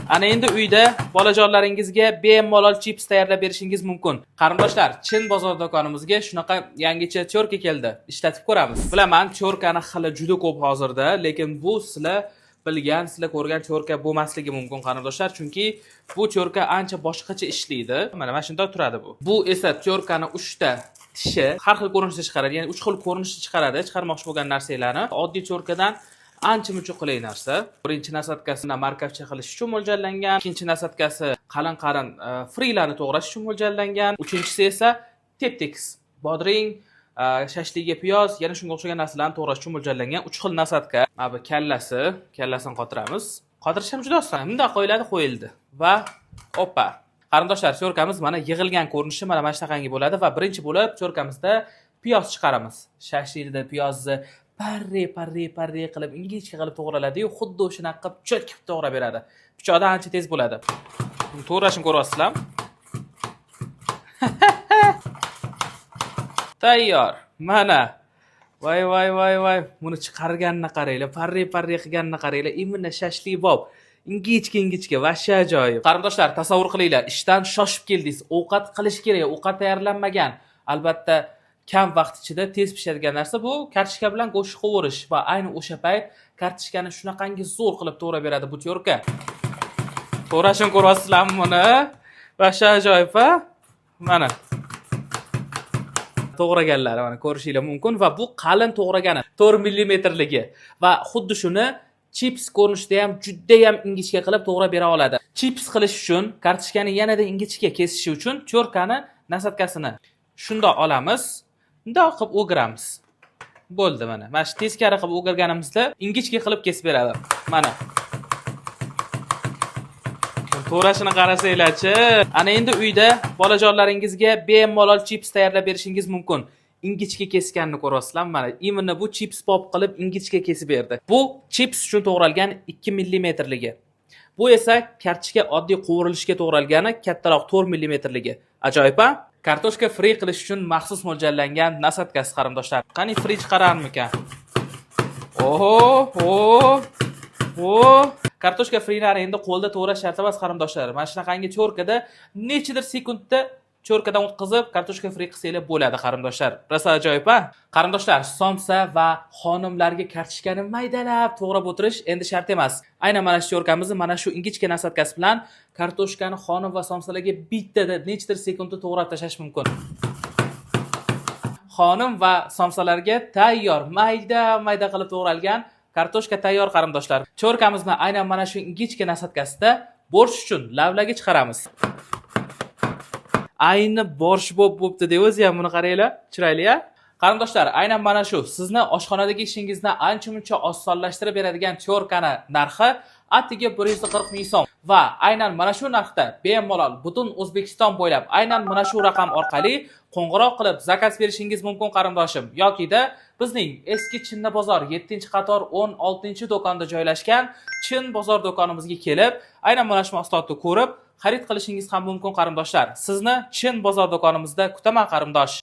Ana endi uyda bolajonlaringizga bemalol chips tayyorlab berishingiz mumkin. Qarindoshlar, Chin bozor do'konimizga shunaqa yangicha cho'rka keldi. Ishlatib ko'ramiz. Bilaman, cho'rkani xili juda ko'p hozirda, lekin bu sizlar bilgan, sizlar ko'rgan cho'rka bo'lmasligi mumkin qarindoshlar, chunki bu cho'rka ancha boshqacha ishlaydi. Mana shunday turadi bu. Bu esa cho'rkani 3 ta tishi har xil ko'rinishda chiqaradi, ya'ni 3 xil ko'rinishda chiqaradi, chiqarmoqchi bo'lgan narsalarni. Oddiy cho'rkadan ancha muncha qulay narsa. Birinchi nasatkasini markavcha qilish uchun mo'ljallangan, ikkinchi nasatkasi qalin frilarni to'g'rash uchun mo'ljallangan, uchinchisi esa tep-tekis bodring, shashliga piyoz, yana shunga o'xshagan narsalarni to'g'rash uchun mo'ljallangan 3 xil nasatka. Mana bu kallasini qotiramiz. Qotirish ham juda oson. Bunday qo'yildi va oppa. Qarindoshlar, cho'rkamiz mana yig'ilgan ko'rinishi mana shunaqangi bo'ladi va birinchi bo'lib cho'rkamizda piyoz chiqaramiz. Shashlikda piyozni parre qilib ingichka qilib to'g'raladi-yu, xuddi o'shanaqa qilib cho'tkib to'g'rab beradi. Pichoqda ancha tez bo'ladi. To'g'rashini ko'ryapsizlar? Tayyor. Mana. Voy. Buni chiqarganini qaranglar, parre qilganini qaranglar. Imina shashlik bob. Ingichka, vashsha ajoyib. Qarindoshlar, tasavvur qilinglar, ishdan shoshib keldingiz, ovqat qilish kerak, ovqat tayyorlanmagan. Albatta, kam vaqt ichida tez pishadigan narsa bu kartoshka bilan go'sht qovurish va ayni o'sha payt kartoshkani shunaqangi zo'r qilib to'g'rab beradi bu cho'rka. To'g'rashini ko'ryapsizlarmi buni? Vashsha ajoyib, ha? Mana. To'g'raganlari mana ko'rishinglar mumkin va bu qalin to'g'ragani 4 millimetrligi va xuddi shuni chips ko'rinishida ham juda ham ingichka qilib to'g'rab bera oladi. Chips qilish uchun, kartoshkani yanada ingichka kesishi uchun cho'rkani nasatkasini shundoq olamiz, bundoq qilib o'giramiz. Bo'ldi mana. Mana shu teskari qilib o'girganimizda ingichka qilib kesib beradi. Mana. To'g'rashini qarasanglar-chi. Ana endi uyda bolajonlaringizga bemalol chips tayyorlab berishingiz mumkin. Ingichka kesganini ko'ryapsizlarmi? Mana imini bu chips pop qilib ingichka kesib berdi. Bu chips uchun to'g'ralgan 2 millimetrligi. Bu esa kartoshka oddiy qovurilishga to'g'ralgani kattaroq 4 millimetrligi. Ajoyib-a? Kartoshka fri qilish uchun maxsus mo'ljallangan nasatkasi qarindoshlar. Qani fri chiqararmikan? Kartoshka frilari endi qo'lda to'g'rash shart emas qarindoshlar. Mana shunaqangi cho'rkada nechidir sekundda cho'rkadan o'tkazib kartoshka fri qilsanglar bo'ladi qarindoshlar. Rosa ajoyib-a? Qarindoshlar, somsa va xonimlarga kartoshkani maydalab to'g'rab o'tirish endi shart emas. Aynan mana shu cho'rkamizni mana shu ingichka nasatkasi bilan kartoshkani xonim va somsalarga bittada nechidir sekundda to'g'rab tashlash mumkin. Xonim va somsalarga tayyor mayda qilib to'g'ralgan kartoshka tayyor qarindoshlar. Cho'rkamizni aynan mana shu ingichka nasatkasida borsh uchun lavlagi chiqaramiz. Ayni borsh bo'pti deb o'zi ham buni qaranglar, chiroyli-a? Qarindoshlar, aynan mana shu sizni oshxonadagi ishingizni ancha-muncha osonlashtirib beradigan cho'rkani narxi atiga 140 ming so'm va aynan mana shu narxda bemalol butun O'zbekiston bo'ylab aynan mana shu raqam orqali qo'ng'iroq qilib zakaz berishingiz mumkin qarindoshim, yoki-da bizning eski Chinna bozor 7-qator 16-do'konda joylashgan Chin bozor do'konimizga kelib, aynan mana shu mahsulotni ko'rib, xarid qilishingiz ham mumkin qarindoshlar. Sizni Chin bozor do'konimizda kutaman qarindosh.